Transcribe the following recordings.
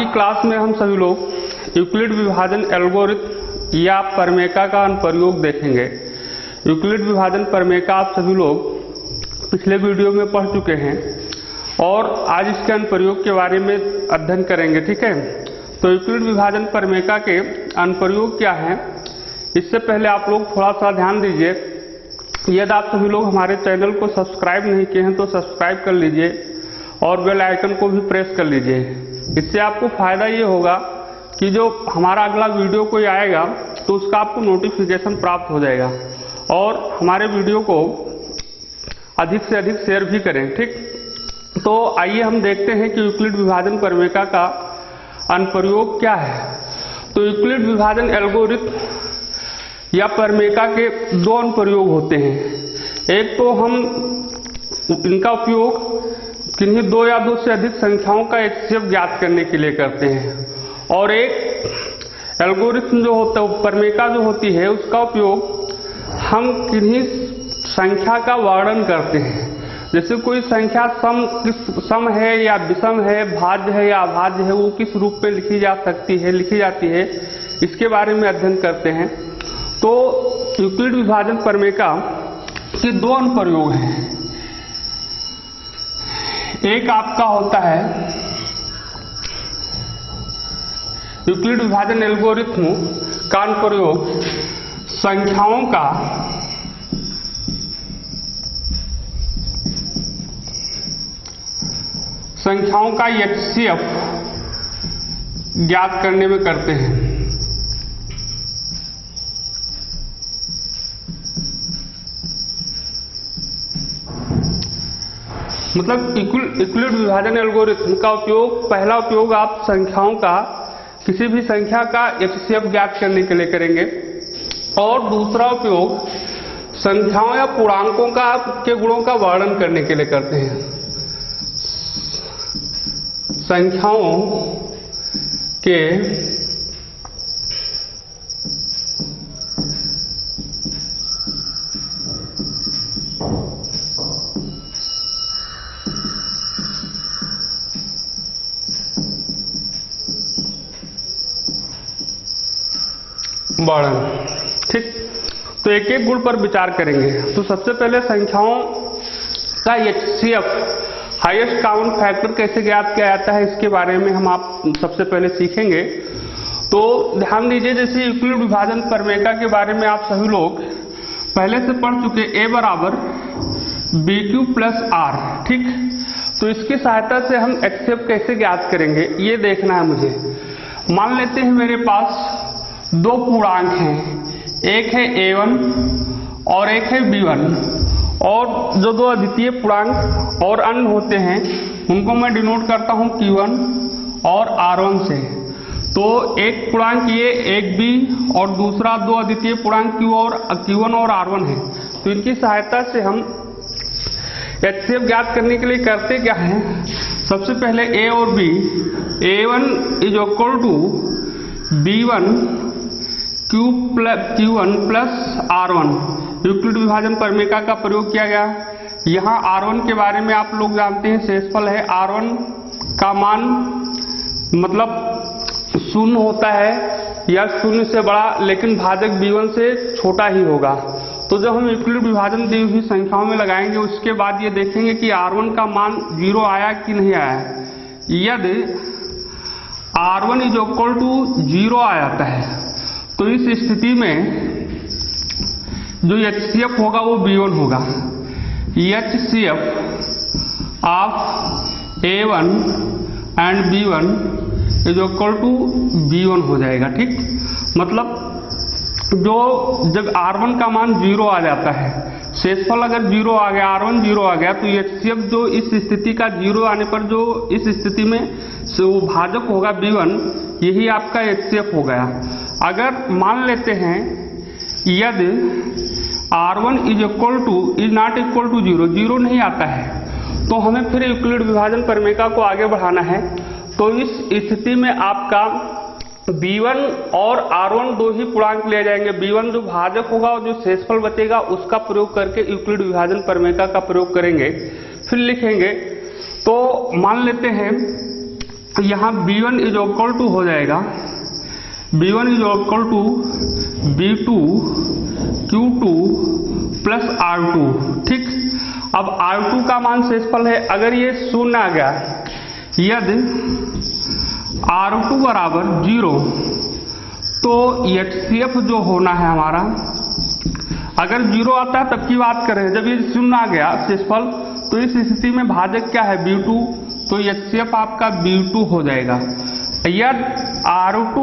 की क्लास में हम सभी लोग यूक्लिड विभाजन एल्गोरिथम या प्रमेयका का अनुप्रयोग देखेंगे। यूक्लिड विभाजन प्रमेयका आप सभी लोग पिछले वीडियो में पढ़ चुके हैं और आज इसके अनुप्रयोग के बारे में अध्ययन करेंगे। ठीक है, तो यूक्लिड विभाजन प्रमेयका के अनुप्रयोग क्या है, इससे पहले आप लोग थोड़ा सा ध्यान दीजिए। यदि आप सभी लोग हमारे चैनल को सब्सक्राइब नहीं किए हैं तो सब्सक्राइब कर लीजिए और बेल आइकन को भी प्रेस कर लीजिए। इससे आपको फायदा ये होगा कि जो हमारा अगला वीडियो कोई आएगा तो उसका आपको नोटिफिकेशन प्राप्त हो जाएगा और हमारे वीडियो को अधिक से अधिक शेयर भी करें। ठीक, तो आइए हम देखते हैं कि यूक्लिड विभाजन प्रमेयका का अनुप्रयोग क्या है। तो यूक्लिड विभाजन एल्गोरिथम या प्रमेयका के दो अनुप्रयोग होते हैं। एक तो हम इनका उपयोग किन्हीं दो या दो से अधिक संख्याओं का HCF ज्ञात करने के लिए करते हैं और एक एल्गोरिथम जो होता है, प्रमेयका जो होती है, उसका उपयोग हम किन्हीं संख्या का वर्णन करते हैं। जैसे कोई संख्या सम है या विषम है, भाज्य है या अभाज्य है, वो किस रूप में लिखी जाती है, इसके बारे में अध्ययन करते हैं। तो यूक्लिड विभाजन प्रमेयका के दो अनुप्रयोग हैं। एक आपका होता है यूक्लिड विभाजन एल्गोरिथम का अनुप्रयोग संख्याओं का HCF ज्ञात करने में करते हैं। मतलब यूक्लिड विभाजन एल्गोरिथम का उपयोग, पहला उपयोग आप संख्याओं का, किसी भी संख्या का HCF ज्ञात करने के लिए करेंगे और दूसरा उपयोग संख्याओं या पूर्णांकों के गुणों का वर्णन करने के लिए करते हैं। संख्याओं के वर्णन। ठीक, तो एक एक गुण पर विचार करेंगे। तो सबसे पहले संख्याओं का HCF हाईएस्ट कॉमन फैक्टर कैसे ज्ञात किया जाता है, इसके बारे में हम आप सबसे पहले सीखेंगे। तो ध्यान दीजिए, जैसे यूक्लिड विभाजन प्रमेयका के बारे में आप सभी लोग पहले से पढ़ चुके, A बराबर BQ प्लस R। ठीक, तो इसकी सहायता से हम HCF कैसे ज्ञात करेंगे ये देखना है मुझे। मान लेते हैं मेरे पास दो पूर्णांक हैं, एक है A1 और एक है B1, और जो दो अद्वितीय पूर्णांक और अन्य होते हैं उनको मैं डिनोट करता हूं Q1 और R1 से। तो एक पूर्णांक ये, एक B, और दूसरा दो अद्वितीय पूर्णांक Q1 और R1 है। तो इनकी सहायता से हम HCF ज्ञात करने के लिए करते क्या है, सबसे पहले A और B, A1 is equal to B1 Q1 plus R1। Euclid विभाजन प्रमेयका का प्रयोग किया गया। यहाँ R1 के बारे में आप लोग जानते हैं, शेषफल है। R1 का मान मतलब शून्य होता है या शून्य से बड़ा, लेकिन भाजक B1 से छोटा ही होगा। तो जब हम यूक्लिड विभाजन दी हुई संख्याओं में लगाएंगे, उसके बाद ये देखेंगे कि R1 का मान 0 आया कि नहीं आया। यदि R1 इज इक्वल टू 0 आ जाता है तो इस स्थिति में जो HCF होगा वो B1 होगा। HCF of A1 and B1 is equal to B1 हो जाएगा। ठीक, मतलब जो जब R1 का मान 0 आ जाता है, शेषफल अगर 0 आ गया, R1 0 आ गया, तो HCF जो इस स्थिति का 0 आने पर जो इस स्थिति में वो भाजक होगा B1, यही आपका HCF हो गया। अगर मान लेते हैं यदि R1 is not equal to 0 नहीं आता है, तो हमें फिर यूक्लिड विभाजन प्रमेयका को आगे बढ़ाना है। तो इस स्थिति में आपका B1 और R1 दो ही पूर्णांक ले जाएंगे। B1 जो भाजक होगा और जो शेषफल बचेगा उसका प्रयोग करके यूक्लिड विभाजन प्रमेयका का प्रयोग करेंगे। फिर लिखेंगे, तो मान लेते हैं तो यहाँ B1 इज इक्वल टू हो जाएगा B1 is equal to B2 Q2 plus R2। ठीक, अब R2 का मान शेषफल है, अगर ये शून्य आ गया, यदि R2 बराबर 0 तो HCF जो होना है हमारा, अगर 0 आता है तब की बात करें, जब ये शून्य आ गया शेषफल तो इस स्थिति में भाजक क्या है B2, तो HCF आपका B2 हो जाएगा। यदि R2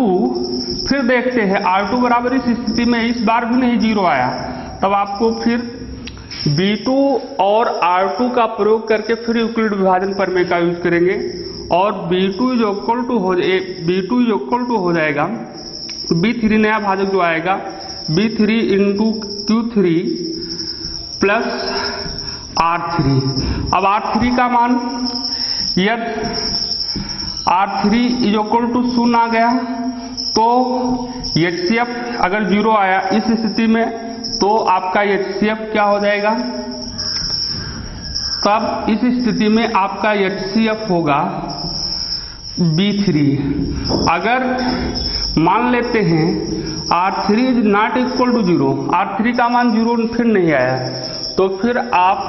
फिर देखते हैं R2 बराबर इस स्थिति में इस बार भी नहीं 0 आया, तब आपको फिर B2 और R2 का प्रयोग करके फिर यूक्लिड विभाजन प्रमेय का यूज करेंगे और B2 इक्वल टू हो जाएगा B3 नया भाजक जो आएगा B3 into Q3 plus R3। अब R3 का मान, यदि R3 इज इक्वल टू 0 आ गया तो HCF अगर 0 आया इस स्थिति में तो आपका HCF क्या हो जाएगा, तब इस स्थिति में आपका HCF होगा B3। अगर मान लेते हैं R3 is not equal to 0, R3 का मान 0 फिर नहीं आया, तो फिर आप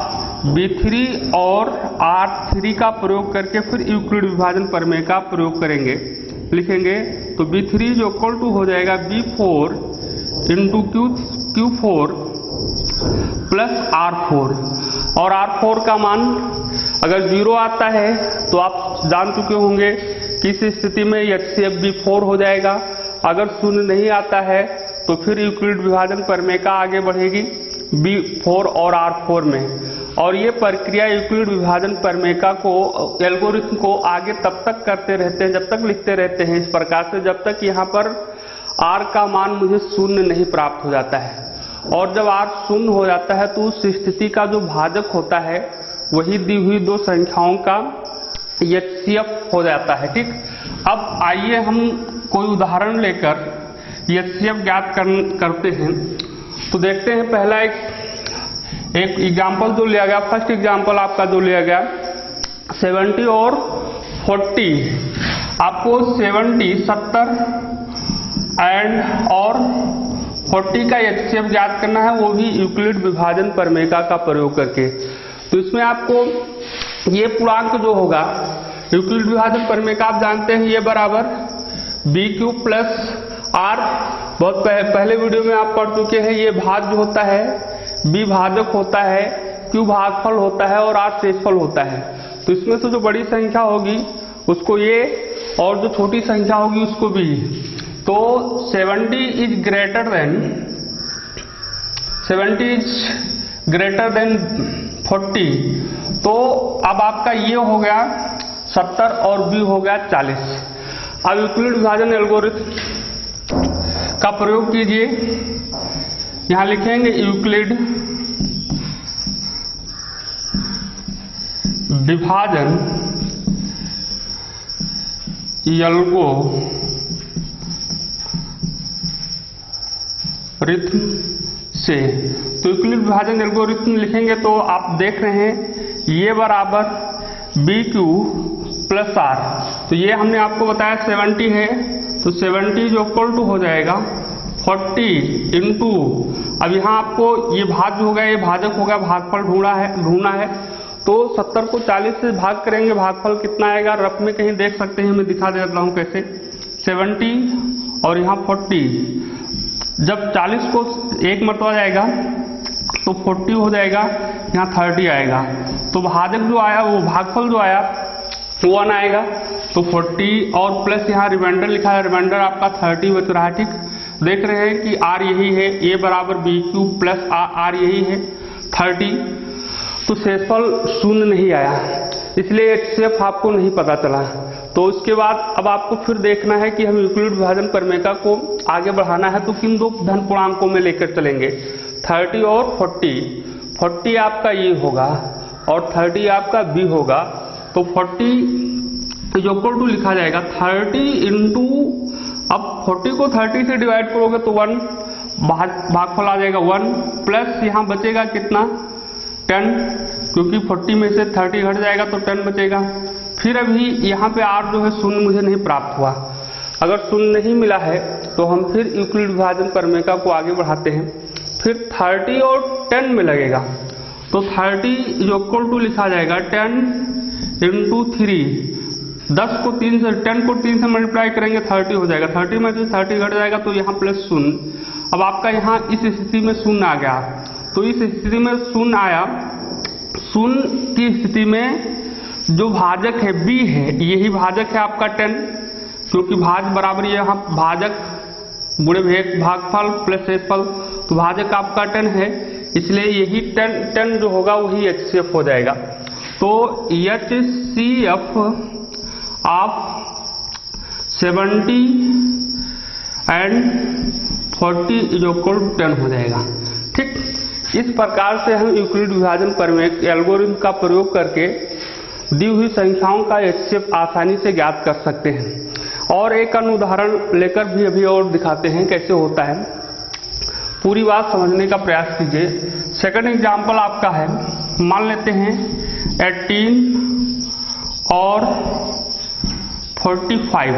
B3 और R3 का प्रयोग करके फिर यूक्लिड विभाजन प्रमेय का प्रयोग करेंगे, लिखेंगे तो B3 जो इक्वल टू हो जाएगा B4 into Q4 plus R4। और R4 का मान अगर 0 आता है तो आप जान चुके होंगे कि इस स्थिति में HCF B4 हो जाएगा। अगर शून्य नहीं आता है तो फिर यूक्लिड विभाजन प्रमेय का आगे बढ़ेगी B4 और R4 में, और ये प्रक्रिया यूक्लिड विभाजन प्रमेय का को एल्गोरिथम को आगे तब तक करते रहते हैं, जब तक लिखते रहते हैं इस प्रकार से, जब तक यहाँ पर R का मान मुझे शून्य नहीं प्राप्त हो जाता है। और जब R शून्य हो जाता है तो उस स्थिति का जो भाजक होता है वही दी हुई दो संख्याओं का HCF हो जाता है। ठीक, अब आइए हम कोई उदाहरण लेकर HCF ज्ञात करते हैं। तो देखते हैं, पहला एक एग्जाम्पल जो लिया गया, फर्स्ट एग्जाम्पल आपका जो लिया गया 70 और 40। आपको 70 एंड और 40 का HCF ज्ञात करना है, वो भी यूक्लिड विभाजन प्रमेय का प्रयोग करके। तो इसमें आपको ये पूर्णांक जो होगा यूक्लिड विभाजन प्रमेय का आप जानते हैं, ये बराबर BQ प्लस R। बहुत पहले वीडियो में आप पढ़ चुके हैं। ये भाग जो होता है B भाजक होता है, Q भागफल होता है और R शेषफल होता है। तो इसमें से जो बड़ी संख्या होगी उसको ये और जो छोटी संख्या होगी उसको B। तो 70 इज ग्रेटर देन 40। तो अब आपका ये हो गया 70 और B हो गया 40। अब यूक्लिड विभाजन एल्गोरिथम का प्रयोग कीजिए। यहां लिखेंगे यूक्लिड विभाजन एल्गोरिथम से। तो यूक्लिड विभाजन एल्गोरिथम लिखेंगे तो आप देख रहे हैं ये बराबर BQ प्लस R। तो ये हमने आपको बताया 70 है, तो 70 जो इक्वल टू हो जाएगा 40 इंटू, अब यहाँ आपको ये भाग जो होगा ये भाजक होगा, भागफल ढूंढना है। तो 70 को 40 से भाग करेंगे, भागफल कितना आएगा रफ में कहीं देख सकते हैं, मैं दिखा देता हूँ कैसे। 70 और यहाँ 40, जब 40 को एक मरतबा जाएगा तो 40 हो जाएगा, यहाँ 30 आएगा। तो भाजक जो आया वो भागफल जो आया 1 आएगा। तो 40 और प्लस यहाँ रिमाइंडर लिखा है, रिमाइंडर आपका 30 बच रहा है। ठीक, देख रहे हैं कि R यही है, A बराबर BQ प्लस R यही है 30। तो शेषफल शून्य नहीं आया, इसलिए HCF आपको नहीं पता चला। तो उसके बाद अब आपको फिर देखना है कि हम यूक्लिड विभाजन प्रमेय को आगे बढ़ाना है तो किन दो धन पूर्णांकों में लेकर चलेंगे, 30 और 40। 40 आपका ये होगा और 30 आपका B होगा। तो 40 जो इक्वल टू लिखा जाएगा 30 इंटू, अब 40 को 30 से डिवाइड करोगे तो 1 भागफल आ जाएगा 1 प्लस यहाँ बचेगा कितना 10, क्योंकि 40 में से 30 घट जाएगा तो 10 बचेगा। फिर अभी यहाँ पे r जो है शून्य मुझे नहीं प्राप्त हुआ। अगर शून्य नहीं मिला है तो हम फिर यूक्लिड विभाजन प्रमेय को आगे बढ़ाते हैं। फिर 30 और 10 में लगेगा, तो 30 इक्वल टू लिखा जाएगा 10 इंटू 3, 10 को 3 से 10 को 3 से मल्टीप्लाई करेंगे 30 हो जाएगा, 30 में से 30 घट जाएगा तो यहाँ प्लस शून्य। अब आपका यहाँ इस स्थिति में शून्य आ गया, तो इस स्थिति में शून्य आया। शून्य की स्थिति में जो भाजक है b है, यही भाजक है आपका 10, क्योंकि भाज बराबर यहाँ भाजक गुणे भागफल प्लस शेषफल, तो भाजक आपका 10 है, इसलिए यही 10 जो होगा वही HCF हो जाएगा। तो HCF of 70 and 40 is equal to 10 हो जाएगा। ठीक, इस प्रकार से हम यूक्लिड विभाजन प्रमेय एल्गोरिथम का प्रयोग करके दी हुई संख्याओं का HCF आसानी से ज्ञात कर सकते हैं। और एक अन्य उदाहरण लेकर भी अभी और दिखाते हैं कैसे होता है, पूरी बात समझने का प्रयास कीजिए। सेकंड एग्जांपल आपका है, मान लेते हैं 18 और 45,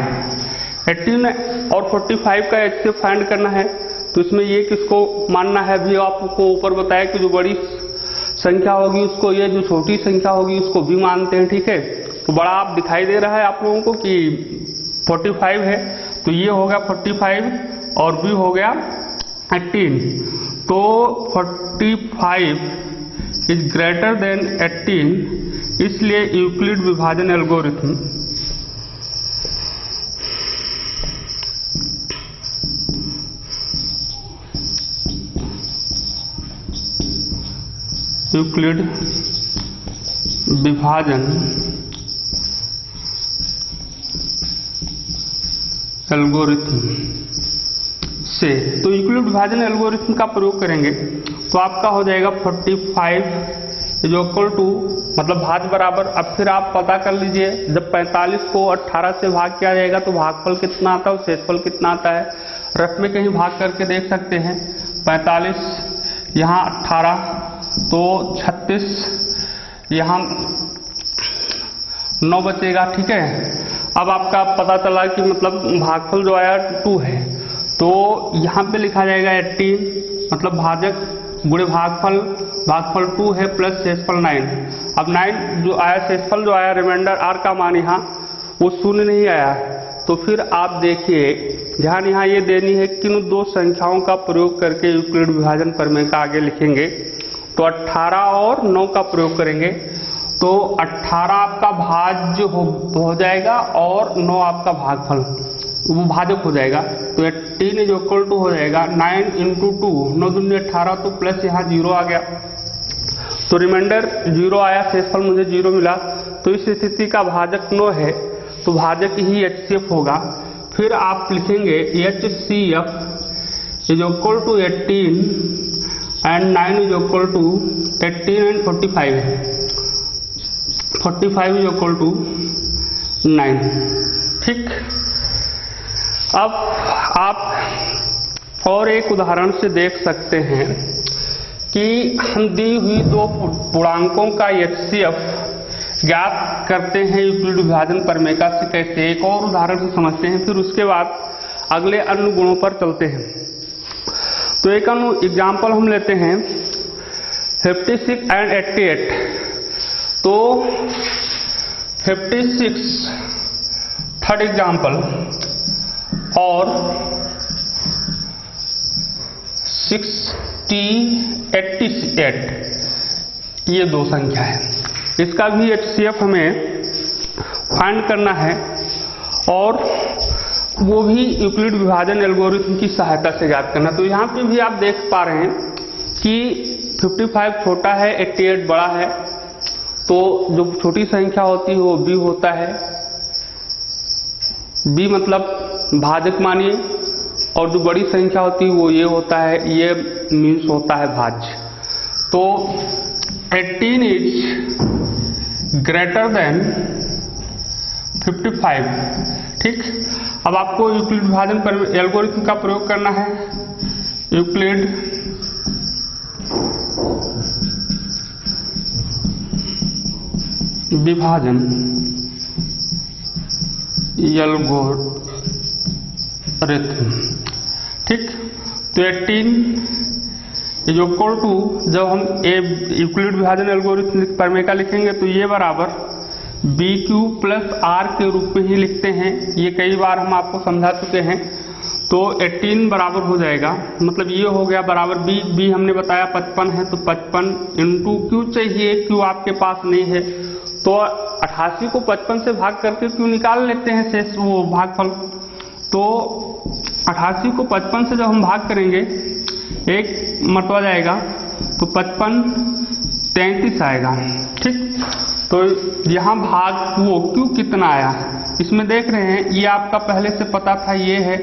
18 और 45 का HCF फाइंड करना है। तो इसमें ये किसको मानना है, अभी आपको ऊपर बताया कि जो बड़ी संख्या होगी उसको ये, जो छोटी संख्या होगी उसको भी मानते हैं। ठीक है, तो बड़ा आप दिखाई दे रहा है आप लोगों को कि 45 है, तो ये हो गया 45 और b हो गया 18। तो 45 इज ग्रेटर देन 18, इसलिए यूक्लिड विभाजन एल्गोरिथम यूक्लिड विभाजन एल्गोरिथम से, तो यूक्लिड विभाजन एल्गोरिथम का प्रयोग करेंगे तो आपका हो जाएगा 45 इज इक्वल टू, मतलब भाज बराबर, अब फिर आप पता कर लीजिए, जब 45 को 18 से भाग किया जाएगा तो भागफल कितना आता है और शेषफल कितना आता है। रफ में कहीं भाग करके देख सकते हैं, 45 यहाँ 18 तो 36, यहाँ 9 बचेगा। ठीक है, अब आपका पता चला कि मतलब भागफल जो आया 2 है, तो यहाँ पे लिखा जाएगा 18, मतलब भाजक गुणे भागफल 2 है प्लस शेषफल 9। अब 9 जो आया, शेषफल जो आया, रिमाइंडर r का मान यहाँ वो शून्य नहीं आया, तो फिर आप देखिए ध्यान यहाँ ये देनी है कि इन दो संख्याओं का प्रयोग करके यूक्लिड विभाजन प्रमेय का आगे लिखेंगे। तो 18 और 9 का प्रयोग करेंगे, तो 18 आपका भाज्य हो जाएगा और 9 आपका भागफल वो भाजक हो जाएगा। तो 18 इज इक्वल टू हो जाएगा 9 इंटू 2, 9 दूनी 18, तो प्लस यहाँ 0 आ गया, तो रिमाइंडर 0 आया, शेषफल मुझे 0 मिला। तो इस स्थिति का भाजक 9 है, तो भाजक ही HCF होगा। फिर आप लिखेंगे HCF is equal to 18 and 9 is equal to 18 and 45 है, 45 इज इक्वल टू 9। ठीक, अब आप और एक उदाहरण से देख सकते हैं कि हम दी हुई दो पूर्णांकों का HCF ज्ञात करते हैं यूक्लिड विभाजन प्रमेय का से कैसे। एक और उदाहरण से समझते हैं, फिर उसके बाद अगले अन्य गुणों पर चलते हैं। तो एक अन्य एग्जाम्पल हम लेते हैं 56 एंड 88। तो 56 थर्ड एग्जाम्पल और 88 ये दो संख्या है, इसका भी HCF हमें फाइंड करना है और वो भी यूक्लिड विभाजन एल्गोरिथम की सहायता से ज्ञात करना। तो यहाँ पे भी आप देख पा रहे हैं कि 55 छोटा है, 88 बड़ा है, तो जो छोटी संख्या होती है वो b होता है, b मतलब भाजक मानिए, और जो बड़ी संख्या होती है वो ये होता है, ये मीन्स होता है भाज्य। तो 18 इज ग्रेटर देन 55। ठीक, अब आपको यूक्लिड विभाजन एल्गोरिथम का प्रयोग करना है। यूक्लिड विभाजन एल्गोरिथम। ठीक, तो 18 इज इक्वल टू, जब हम यूक्लिड विभाजन एल्गोरिथम प्रमेय लिखेंगे तो ये बराबर BQ प्लस R के रूप में ही लिखते हैं। ये कई बार हम आपको समझा चुके हैं। तो 18 बराबर हो जाएगा, मतलब ये हो गया बराबर B हमने बताया 55 है, तो 55 इंटू Q चाहिए, Q आपके पास नहीं है, तो 88 को 55 से भाग करके Q निकाल लेते हैं शेष वो भागफल। तो 88 को 55 से जब हम भाग करेंगे एक मरतबा जाएगा तो 55 33 आएगा। ठीक, तो यहाँ भाग वो Q कितना आया इसमें देख रहे हैं, ये आपका पहले से पता था, ये है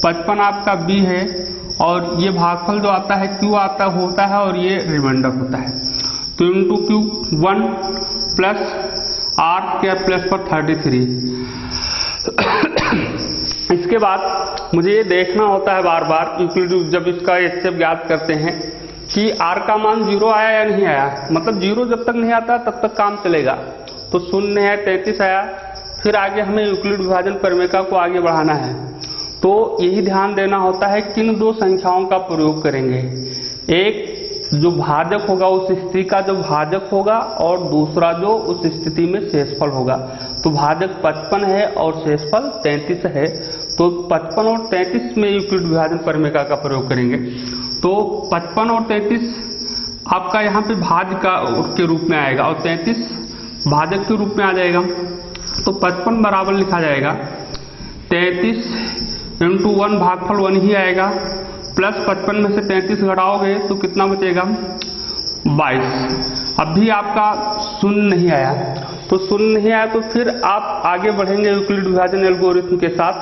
55 आपका B है, और ये भागफल जो आता है Q आता होता है, और ये रिमाइंडर होता है। तो इंटू Q 1 प्लस R के प्लस पर 33। इसके बाद मुझे ये देखना होता है बार बार यूक्लिड जब इसका HCF ज्ञात करते हैं कि R का मान 0 आया या नहीं आया, मतलब 0 जब तक नहीं आता तब तक काम चलेगा। तो 0 है, 33 आया, फिर आगे हमें यूक्लिड विभाजन प्रमेय को आगे बढ़ाना है। तो यही ध्यान देना होता है किन दो संख्याओं का प्रयोग करेंगे, एक जो भाजक होगा उस स्थिति का जो भाजक होगा, और दूसरा जो उस स्थिति में शेषफल होगा। तो भाजक 55 है और शेषफल 33 है, तो 55 और 33 में यूक्लिड विभाजन प्रमेय का प्रयोग करेंगे। तो 55 और 33 आपका यहाँ पे भाज्य का के रूप में आएगा और 33 भाजक के रूप में आ जाएगा। तो 55 बराबर लिखा जाएगा 33 इंटू 1, भागफल 1 ही आएगा, प्लस 55 में से 33 घटाओगे तो कितना बचेगा 22। अभी आपका 0 नहीं आया, तो 0 नहीं आया तो फिर आप आगे बढ़ेंगे यूक्लिड विभाजन एल्गोरिथम के साथ।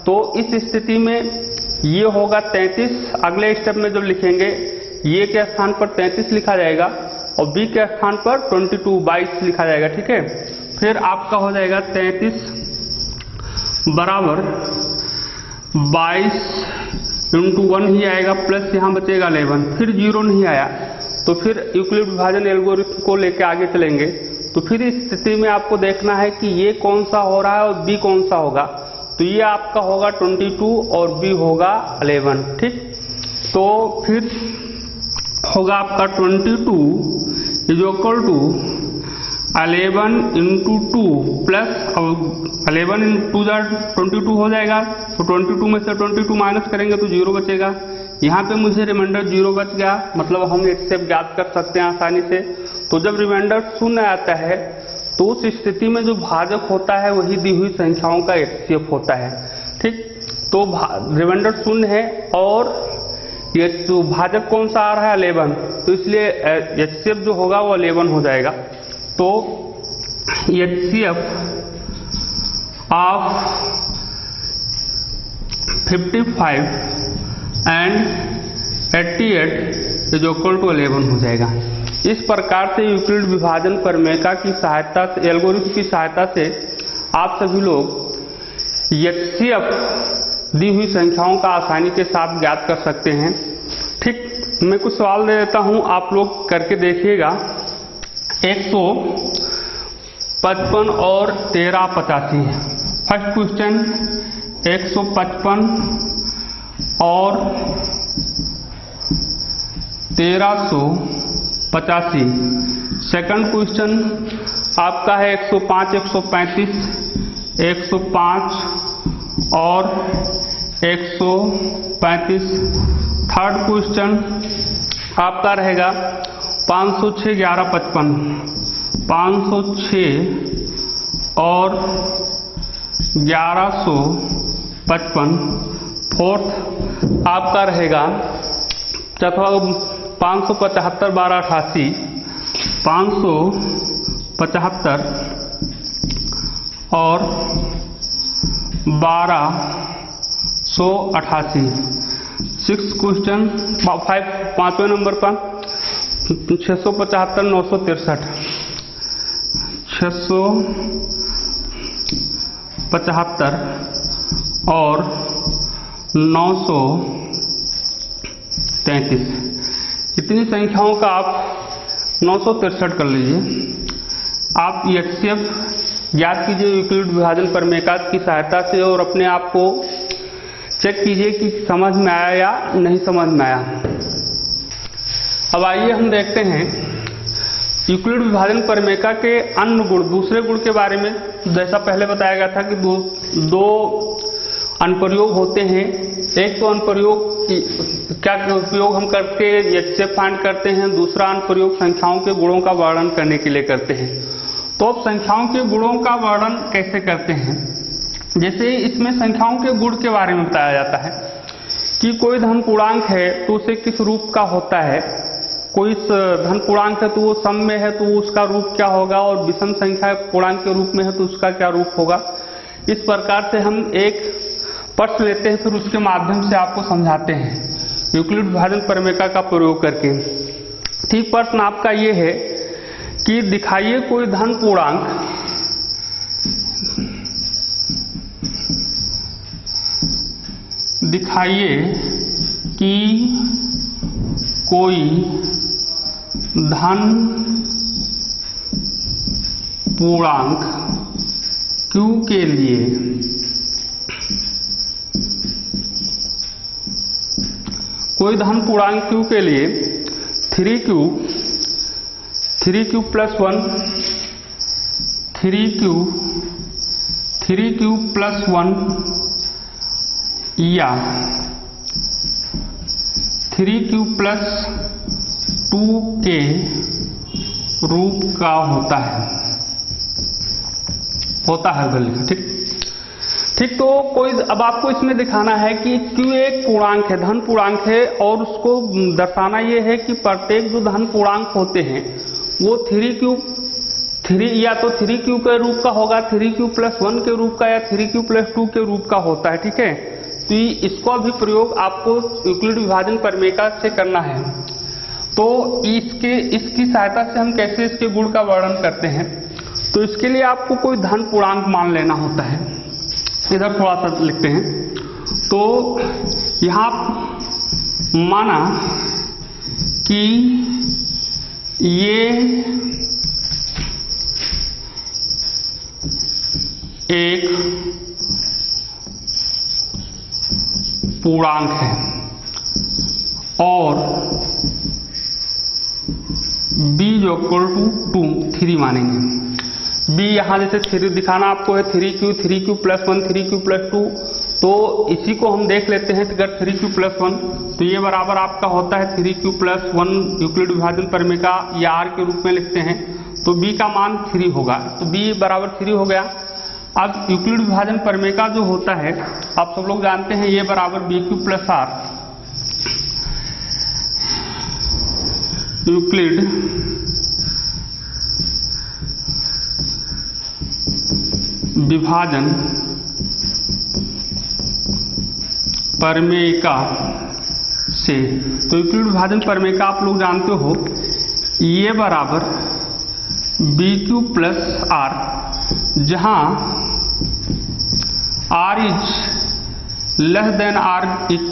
तो इस स्थिति में ये होगा 33, अगले स्टेप में जब लिखेंगे ये के स्थान पर 33 लिखा जाएगा और B के स्थान पर 22 लिखा जाएगा। ठीक है, फिर आपका हो जाएगा 33 बराबर 22 इंटू 1 ही आएगा, प्लस यहाँ बचेगा 11, फिर 0 नहीं आया तो फिर यूक्लिड विभाजन एल्गोरिथम को लेके आगे चलेंगे। तो फिर इस स्थिति में आपको देखना है कि ये कौन सा हो रहा है और B कौन सा होगा। तो ये आपका होगा 22 और B होगा 11। ठीक, तो फिर होगा आपका 22 is equal to 11 into 2 plus 11 into 22 हो जाएगा। तो 22 में से 22 माइनस करेंगे तो 0 बचेगा। यहाँ पे मुझे रिमाइंडर 0 बच गया, मतलब हम HCF ज्ञात कर सकते हैं आसानी से। तो जब रिमाइंडर 0 आता है तो उस स्थिति में जो भाजक होता है वही दी हुई संख्याओं का HCF होता है। ठीक, तो रिमाइंडर 0 है और ये तो भाजक कौन सा आ रहा है 11, तो इसलिए HCF जो होगा वो 11 हो जाएगा। तो HCF of 55 and 88 is equal to 11 हो जाएगा। इस प्रकार से यूक्लिड विभाजन प्रमेय की सहायता से, एल्गोरिथम की सहायता से आप सभी लोग HCF दी हुई संख्याओं का आसानी के साथ ज्ञात कर सकते हैं। ठीक, मैं कुछ सवाल दे देता हूं, आप लोग करके देखिएगा। 155 और 1385। फर्स्ट क्वेश्चन 155 और 1385। सेकंड क्वेश्चन आपका है 105 135 105 और 135। थर्ड क्वेश्चन आपका रहेगा 506 1155 506 और 1155। फोर्थ आपका रहेगा चौथा 575 1288 575 और 1288। सिक्स क्वेश्चन पांचवें नंबर पर 675 963 675 और 933। इतनी संख्याओं का आप 963 कर लीजिए। आप HCF याद कीजिए यूक्लिड विभाजन प्रमेय की सहायता से और अपने आप को चेक कीजिए कि समझ में आया या नहीं समझ में आया। अब आइए हम देखते हैं यूक्लिड विभाजन प्रमेय के अन्य गुण, दूसरे गुण के बारे में। जैसा पहले बताया गया था कि दो अनुप्रयोग होते हैं। एक तो अनुप्रयोग क्या उपयोग हम करके एचसीएफ फाइंड करते हैं, दूसरा अनुप्रयोग संख्याओं के गुणों का वर्णन करने के लिए करते हैं। तो अब संख्याओं के गुणों का वर्णन कैसे करते हैं? जैसे इसमें संख्याओं के गुण के बारे में बताया जाता है कि कोई धन पूर्णांक है तो उसे किस रूप का होता है, कोई धन पूर्णांक है तो वो सम में है तो उसका रूप क्या होगा, और विषम संख्या पूर्णांक के रूप में है तो उसका क्या रूप होगा। इस प्रकार से हम एक प्रश्न लेते हैं, फिर उसके माध्यम से आपको समझाते हैं यूक्लिड विभाजन प्रमेय का प्रयोग करके। ठीक, प्रश्न आपका ये है कि दिखाइए कोई धन पूर्णांक कोई धन पूर्णांक Q के लिए Q के लिए 3Q + 1 3Q + 1 या 3Q + 2 के रूप का होता है गलत। ठीक, तो कोई अब आपको इसमें दिखाना है कि Q एक पूर्णांक है, धन पूर्णांक है, और उसको दर्शाना ये है कि प्रत्येक जो धन पूर्णांक होते हैं वो 3 या तो 3Q के रूप का होगा, 3Q + 1 के रूप का, या 3Q + 2 के रूप का होता है। ठीक है, तो इसका भी प्रयोग आपको यूक्लिड विभाजन प्रमेय से करना है। तो इसकी सहायता से हम कैसे इसके गुण का वर्णन करते हैं, तो इसके लिए आपको कोई धन पूर्णांक मान लेना होता है। इधर थोड़ा सा लिखते हैं। तो यहाँ माना कि ये एक पूर्णांक है और b = 3 मानेंगे। b यहाँ जैसे 3 दिखाना आपको है, 3Q + 1 3Q + 2, तो इसी को हम देख लेते हैं। अगर 3Q + 1 तो ये बराबर आपका होता है 3Q + 1 यूक्लिड विभाजन प्रमेय का या r के रूप में लिखते हैं, तो b का मान 3 होगा, तो b = 3 हो गया। अब यूक्लिड विभाजन प्रमेय का जो होता है आप सब लोग जानते हैं, ये बराबर BQ + R यूक्लिड विभाजन प्रमेय से। तो यूक्लिड विभाजन प्रमेय आप लोग जानते हो, ये बराबर BQ + R, जहां R = R =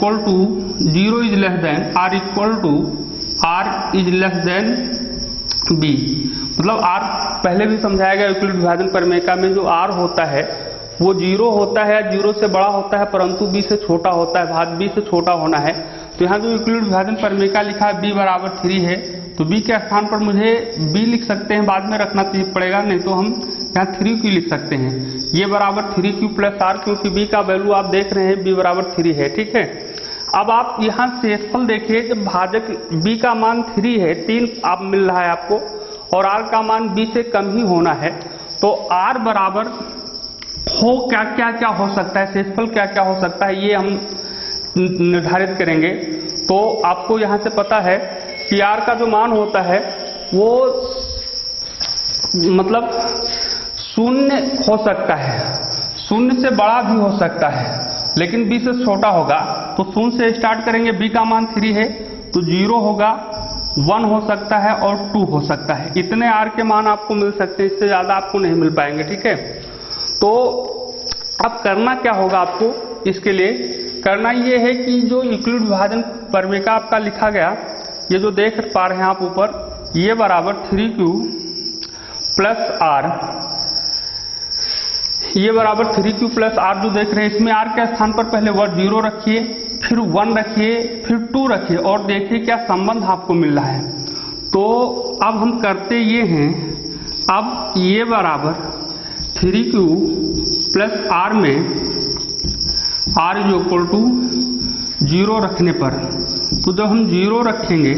0 R B। मतलब R पहले भी समझाया गया यूक्लिड विभाजन प्रमेय में, जो R होता है वो 0 होता है, 0 से बड़ा होता है, परंतु B से छोटा होता है, भाग B से छोटा होना है। तो यहाँ जो यूक्लिड विभाजन प्रमेय लिखा है B = 3 है, तो B के स्थान पर मुझे B लिख सकते हैं, बाद में रखना पड़ेगा, नहीं तो हम यहाँ 3Q लिख सकते हैं। ये बराबर 3Q + R, क्योंकि B का वैल्यू आप देख रहे हैं B = 3 है। ठीक है, अब आप यहाँ शेषफल देखिए, जब भाजक B का मान 3 है, 3 आप मिल रहा है आपको, और R का मान B से कम ही होना है, तो R बराबर हो क्या हो सकता है, शेषफल क्या हो सकता है, ये हम निर्धारित करेंगे। तो आपको यहाँ से पता है कि R का जो मान होता है वो मतलब 0 हो सकता है, 0 से बड़ा भी हो सकता है, लेकिन B से छोटा होगा। तो 0 से स्टार्ट करेंगे, B का मान 3 है तो 0 होगा, 1 हो सकता है और 2 हो सकता है। इतने R के मान आपको मिल सकते हैं, इससे ज़्यादा आपको नहीं मिल पाएंगे। ठीक है, तो अब करना क्या होगा आपको, इसके लिए करना ये है कि जो यूक्लिड विभाजन प्रमेय आपका लिखा गया, ये जो देख पा रहे हैं आप ऊपर, ये बराबर 3Q + R ये बराबर 3q प्लस आर जो देख रहे हैं, इसमें आर के स्थान पर पहले वर्ड 0 रखिए, फिर 1 रखिए, फिर 2 रखिए और देखिए क्या संबंध आपको मिल रहा है। तो अब हम करते ये हैं, अब ये बराबर 3q प्लस आर में r इज इक्वल टू 0 रखने पर, तो जब हम 0 रखेंगे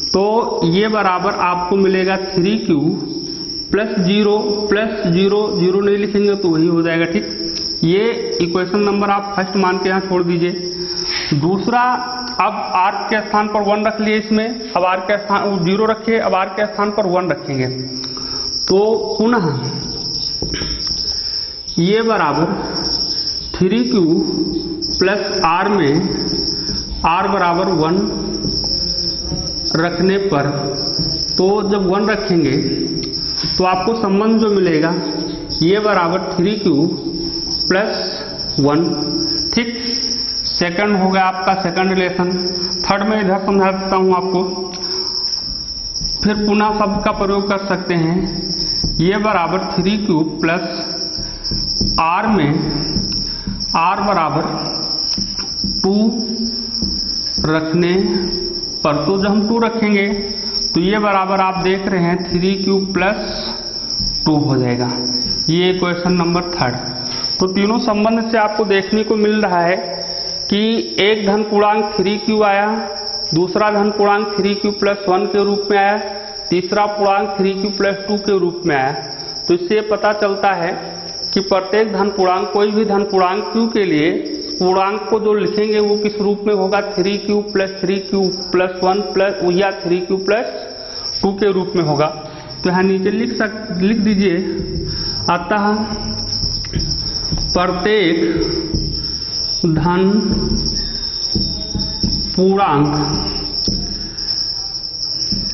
तो ये बराबर आपको मिलेगा 3q प्लस 0 0 नहीं लिखेंगे तो वही हो जाएगा। ठीक, ये इक्वेशन नंबर आप फर्स्ट मान के यहाँ छोड़ दीजिए। दूसरा, अब r के स्थान पर 1 रख लिए इसमें, अब r के स्थान 0 रखिए, अब r के स्थान पर 1 रखेंगे तो पुनः ये बराबर 3q प्लस r में r बराबर 1 रखने पर, तो जब 1 रखेंगे तो आपको संबंध जो मिलेगा ये बराबर 3q प्लस 1। ठीक, सेकंड हो गया आपका सेकंड रिलेशन। थर्ड में इधर समझा देता हूँ आपको, फिर पुनः शब्द का प्रयोग कर सकते हैं। ये बराबर 3q प्लस r में r बराबर 2 रखने पर, तो जब हम 2 रखेंगे तो ये बराबर आप देख रहे हैं 3q प्लस 2 हो जाएगा। ये इक्वेशन नंबर थर्ड। तो तीनों संबंध से आपको देखने को मिल रहा है कि एक धन पूर्णांक 3q आया, दूसरा धन पूर्णांक 3q प्लस 1 के रूप में आया, तीसरा पूर्णांक 3q प्लस 2 के रूप में आया। तो इससे पता चलता है कि प्रत्येक धन पूर्णांक, कोई भी धन पूर्णांक q के लिए पूर्णांक को जो लिखेंगे वो किस रूप में होगा, 3q प्लस 1 प्लस या 3q प्लस 2 के रूप में होगा। तो यहाँ नीचे लिख दीजिए, अतः प्रत्येक धन पूर्णांक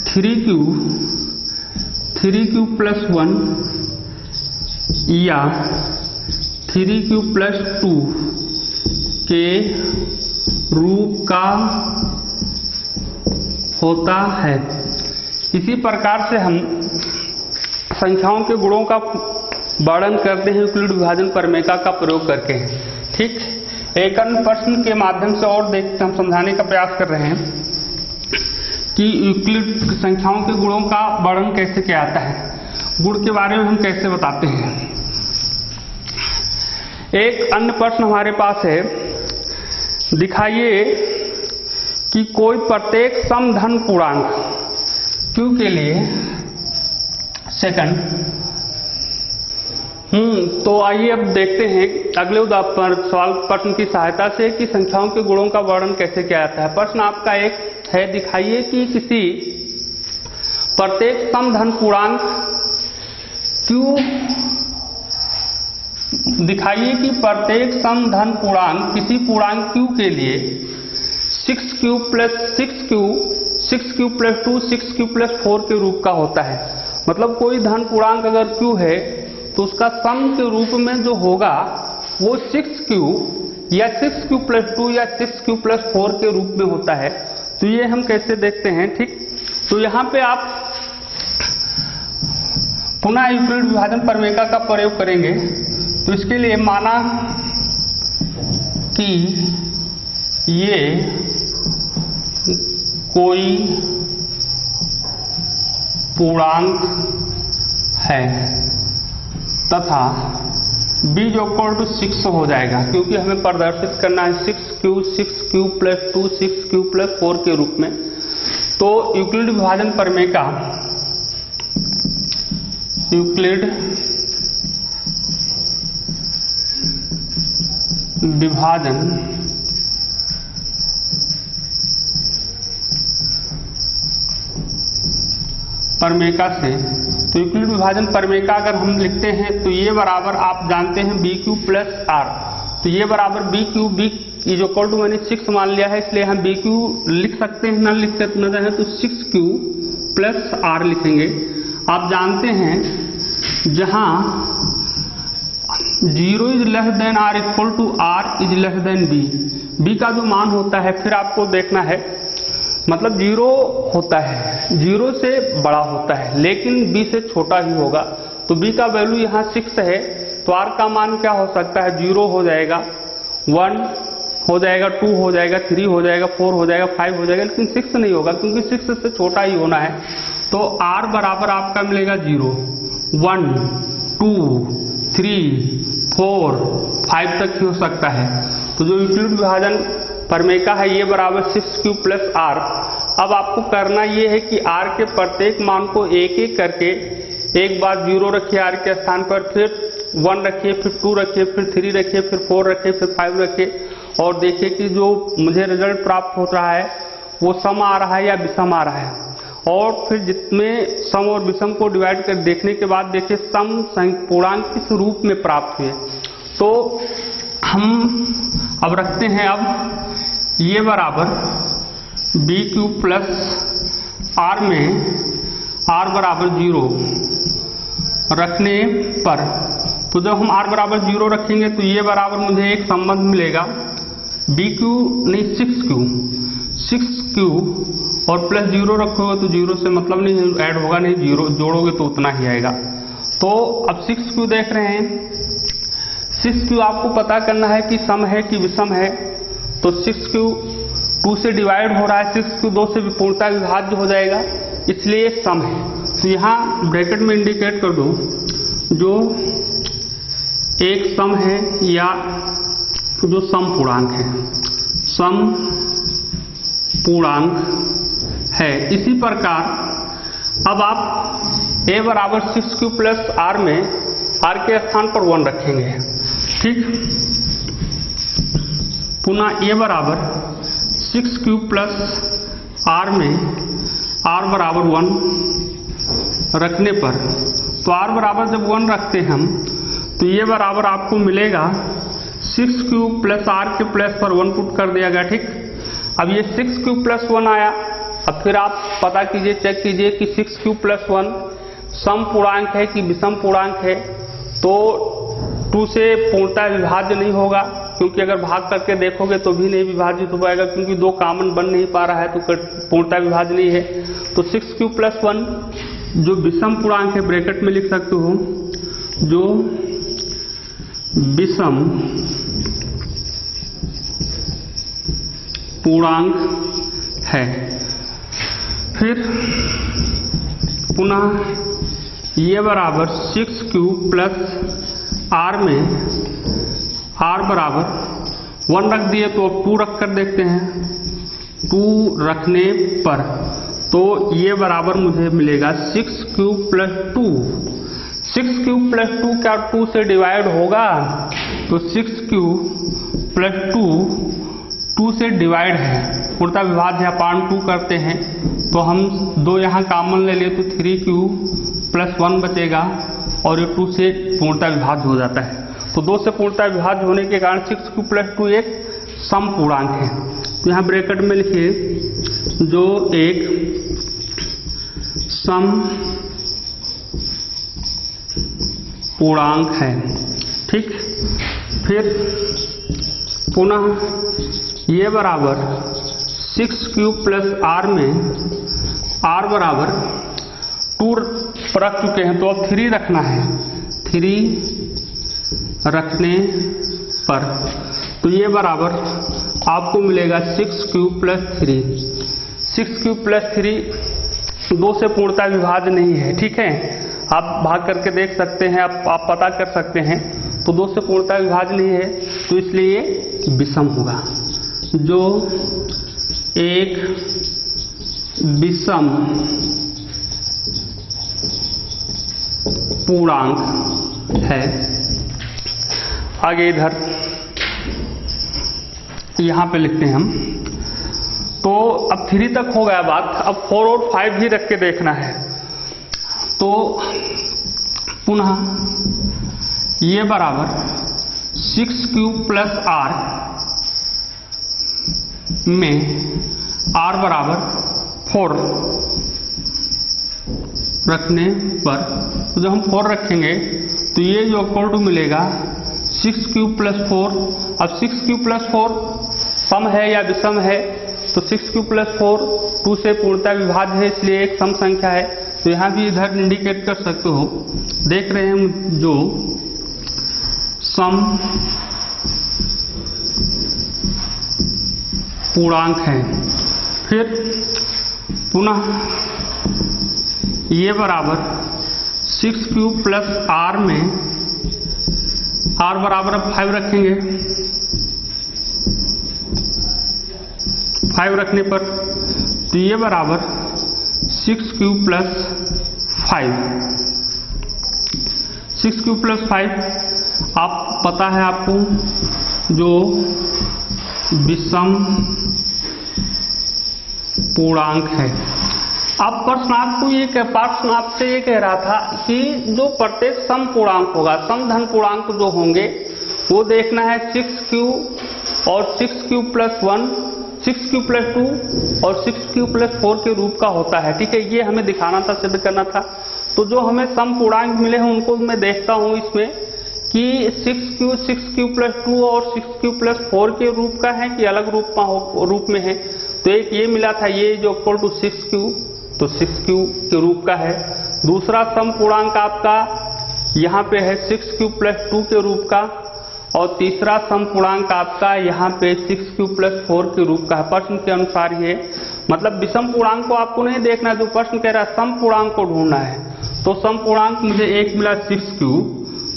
3q प्लस 1 या 3q प्लस 2 के रूप का होता है। इसी प्रकार से हम संख्याओं के गुणों का वर्णन करते हैं यूक्लिड विभाजन प्रमेय का प्रयोग करके। ठीक, एक अन्य प्रश्न के माध्यम से और देखते हम समझाने का प्रयास कर रहे हैं कि यूक्लिड संख्याओं के गुणों का वर्णन कैसे किया जाता है, गुण के बारे में हम कैसे बताते हैं। एक अन्य प्रश्न हमारे पास है, दिखाइए कि कोई प्रत्येक समधन पूर्णांक q के लिए सेकंड। तो आइए अब देखते हैं अगले सवाल प्रश्न की सहायता से कि संख्याओं के गुणों का वर्णन कैसे किया जाता है। प्रश्न आपका एक है, दिखाइए कि किसी प्रत्येक समधन पूर्णांक दिखाइए कि प्रत्येक समधन पूर्णांक किसी पूर्णांक q के लिए 6q plus 6q, 6q plus 2, 6q plus 4 के रूप का होता है। मतलब कोई धन पूर्णांक अगर q है तो उसका सम के रूप में जो होगा वो 6q या 6q प्लस 2 या 6q प्लस 4 के रूप में होता है। तो ये हम कैसे देखते हैं। ठीक, तो यहाँ पे आप पुनः यूक्लिड विभाजन प्रमेय का प्रयोग करेंगे। तो इसके लिए माना कि ये कोई पूर्णांक है तथा b जो इक्वल टू 6 हो जाएगा, क्योंकि हमें प्रदर्शित करना है 6q प्लस 2, 6q प्लस 4 के रूप में। तो यूक्लिड विभाजन प्रमेय का यूक्लिड विभाजन प्रमेय से, तो यूक्लिड विभाजन प्रमेय अगर हम लिखते हैं तो ये बराबर आप जानते हैं BQ प्लस R। तो ये बराबर BQ, B is equal to मैंने 6 मान लिया है, इसलिए हम BQ लिख सकते हैं, न लिखते न चाहें तो 6Q प्लस R लिखेंगे। आप जानते हैं जहां 0 is less than R equal to R is less than B, B का जो मान होता है फिर आपको देखना है, मतलब 0 होता है, 0 से बड़ा होता है लेकिन B से छोटा ही होगा। तो B का वैल्यू यहाँ 6 है, तो r का मान क्या हो सकता है, 0 हो जाएगा, 1 हो जाएगा, 2 हो जाएगा, 3 हो जाएगा, 4 हो जाएगा, 5 हो जाएगा, लेकिन 6 नहीं होगा क्योंकि 6 से छोटा ही होना है। तो r बराबर आपका मिलेगा 0, 1, 2, 3, 4, 5 तक ही हो सकता है। तो जो यूक्लिड विभाजन प्रमेय है ये बराबर 6q प्लस r। अब आपको करना ये है कि r के प्रत्येक मान को एक एक करके, एक बार 0 रखिए r के स्थान पर, फिर 1 रखिए, फिर 2 रखिए, फिर 3 रखिए, फिर 4 रखिए, फिर 5 रखिए, और देखिए कि जो मुझे रिजल्ट प्राप्त हो रहा है वो सम आ रहा है या विषम आ रहा है। और फिर जितने सम और विषम को डिवाइड कर देखने के बाद देखिए सम पूर्णांक किस रूप में प्राप्त हुए। तो हम अब रखते हैं, अब ये बराबर BQ प्लस R में R बराबर 0 रखने पर, तो जब हम R बराबर 0 रखेंगे तो ये बराबर मुझे एक संबंध मिलेगा BQ नहीं 6Q और प्लस 0 रखोगे तो 0 से मतलब नहीं ऐड होगा, नहीं 0 जोड़ोगे तो उतना ही आएगा। तो अब 6Q देख रहे हैं, 6Q आपको पता करना है कि सम है कि विषम है। तो 6Q 2 से डिवाइड हो रहा है, 6Q 2 से पूर्णतः विभाज्य हो जाएगा, इसलिए सम है। तो यहाँ ब्रैकेट में इंडिकेट कर दो जो एक सम है या जो सम पूर्णांक है, सम पूर्णांक है। इसी प्रकार अब आप a बराबर 6Q प्लस R में R के स्थान पर 1 रखेंगे, ठीक। पुनः a बराबर 6Q प्लस R में R बराबर 1 रखने पर, तो R बराबर जब 1 रखते हैं हम तो ये बराबर आपको मिलेगा 6Q प्लस R के प्लस पर 1 पुट कर दिया गया, ठीक। अब ये 6Q प्लस 1 आया। अब फिर आप पता कीजिए, चेक कीजिए कि 6Q प्लस 1 सम पूर्णांक है कि विषम पूर्णांक है। तो 2 से पूर्णतः विभाज्य नहीं होगा, क्योंकि अगर भाग करके देखोगे तो भी नहीं विभाजित हो पाएगा, क्योंकि 2 कॉमन बन नहीं पा रहा है तो पूर्णतः विभाज्य नहीं है। तो 6Q प्लस 1 जो विषम पूर्णांक है, ब्रैकेट में लिख सकते हो, जो विषम पूर्णांक है। फिर पुनः ये बराबर 6Q प्लस R में R बराबर 1 रख दिए, तो अब 2 रख कर देखते हैं। 2 रखने पर तो ये बराबर मुझे मिलेगा 6Q प्लस 2। 6Q प्लस 2 क्या 2 से डिवाइड होगा? तो 6Q प्लस 2 से डिवाइड है, पूर्णतः विभाज्य है, अपान 2 करते हैं तो हम 2 यहाँ कॉमन ले लिए तो 3Q प्लस 1 बचेगा और ये 2 से पूर्णतः विभाज्य हो जाता है। तो 2 से पूर्णतः विभाज्य होने के कारण 6Q प्लस 2 एक सम पूर्णांक है। तो यहाँ ब्रैकेट में लिखिए, जो एक सम पूर्णांक है, ठीक। फिर पुनः ये बराबर 6Q प्लस R में R बराबर 2 रख चुके हैं, तो अब 3 रखना है। 3 रखने पर तो ये बराबर आपको मिलेगा 6Q प्लस 3। 6Q प्लस 3 2 से पूर्णतः विभाज्य नहीं है, ठीक है। आप भाग करके देख सकते हैं, आप पता कर सकते हैं। तो 2 से पूर्णतः विभाज्य नहीं है, तो इसलिए विषम होगा। जो एक विषम पूर्णांक है। आगे इधर यहाँ पे लिखते हैं हम। तो अब 3 तक हो गया बात, अब 4 और 5 भी रख के देखना है। तो पुनः ये बराबर 6Q प्लस R में R बराबर 4 रखने पर, तो जब हम 4 रखेंगे तो ये जो इक्वल टू मिलेगा 6Q प्लस 4। अब 6Q प्लस 4 सम है या विषम है? तो 6Q प्लस 4 2 से पूर्णतः विभाज्य है, इसलिए एक सम संख्या है। तो यहाँ भी इधर इंडिकेट कर सकते हो, देख रहे हैं जो सम पूर्णांक है। फिर पुनः ये बराबर 6 क्यूब प्लस r में r बराबर अब 5 रखेंगे। 5 रखने पर तो ये बराबर 6 क्यूब प्लस 5। 6 क्यूब प्लस 5 आप पता है आपको जो विषम पूर्णांक है। अब प्रश्न आपसे ये कह रहा था कि जो प्रत्येक सम पूर्णांक होगा, सम धन पूर्णांक जो होंगे वो देखना है 6 क्यूब और 6 क्यूब प्लस 1, 6 क्यूब प्लस 2 और 6 क्यूब प्लस 4 के रूप का होता है। ठीक है, ये हमें दिखाना था, सिद्ध करना था। तो जो हमें सम पूर्णांक मिले हैं उनको मैं देखता हूँ इसमें कि 6 क्यूब प्लस 2 और 6 क्यूब प्लस 4 के रूप का है कि अलग रूप में है। तो एक ये मिला था, ये जो इक्वल टू 6 क्यूब, तो 6 क्यूब के रूप का है। दूसरा सम पूर्णांक आपका यहाँ पे है 6 क्यूब प्लस 2 के रूप का, और तीसरा सम पूर्णांक आपका यहाँ पे 6 क्यूब प्लस 4 के रूप का है। प्रश्न के अनुसार ये मतलब विषम पूर्णांक को आपको नहीं देखना, जो प्रश्न कह रहा है सम पूर्णांक को ढूंढना है। तो सम पूर्णांक मुझे एक मिला 6 क्यूब,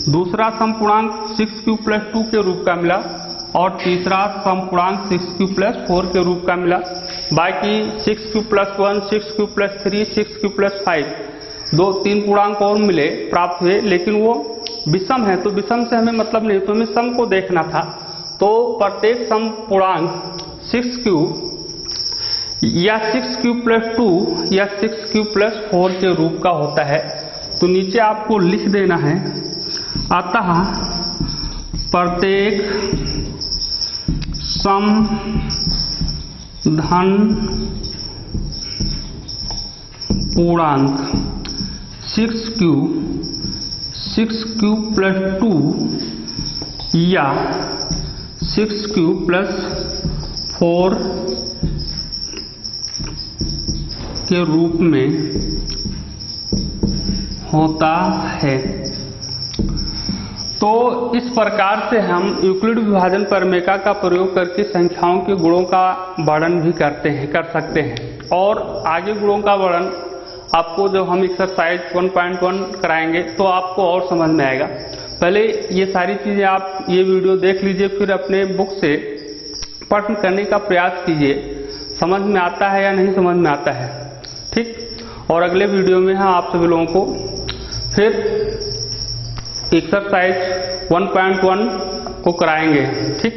दूसरा सम पूर्णांक 6 क्यूब प्लस 2 के रूप का मिला, और तीसरा सम पूर्णांक 6 क्यूब प्लस 4 के रूप का मिला। बाकी 6 cube plus 1, 6 cube plus 3, 6 cube plus 5, 2-3 पूर्णांक और मिले, प्राप्त हुए, लेकिन वो विषम है। तो विषम से हमें मतलब नहीं, तो हमें सम को देखना था। तो प्रत्येक सम पूर्णांक 6 क्यूब या 6 क्यूब प्लस 2 या 6 क्यूब प्लस 4 के रूप का होता है। तो नीचे आपको लिख देना है, अतः प्रत्येक सम धन पूर्णांक 6 क्यूब प्लस 2 या 6 क्यूब प्लस 4 के रूप में होता है। तो इस प्रकार से हम यूक्लिड विभाजन प्रमेय का प्रयोग करके संख्याओं के गुणों का वर्णन भी कर सकते हैं। और आगे गुणों का वर्णन आपको जब हम एक्सरसाइज 1.1 कराएंगे तो आपको और समझ में आएगा। पहले ये सारी चीजें आप ये वीडियो देख लीजिए, फिर अपने बुक से प्रश्न करने का प्रयास कीजिए, समझ में आता है या नहीं समझ में आता है। ठीक, और अगले वीडियो में हम आप सभी लोगों को फिर एक्सरसाइज 1.1 को कराएंगे। ठीक।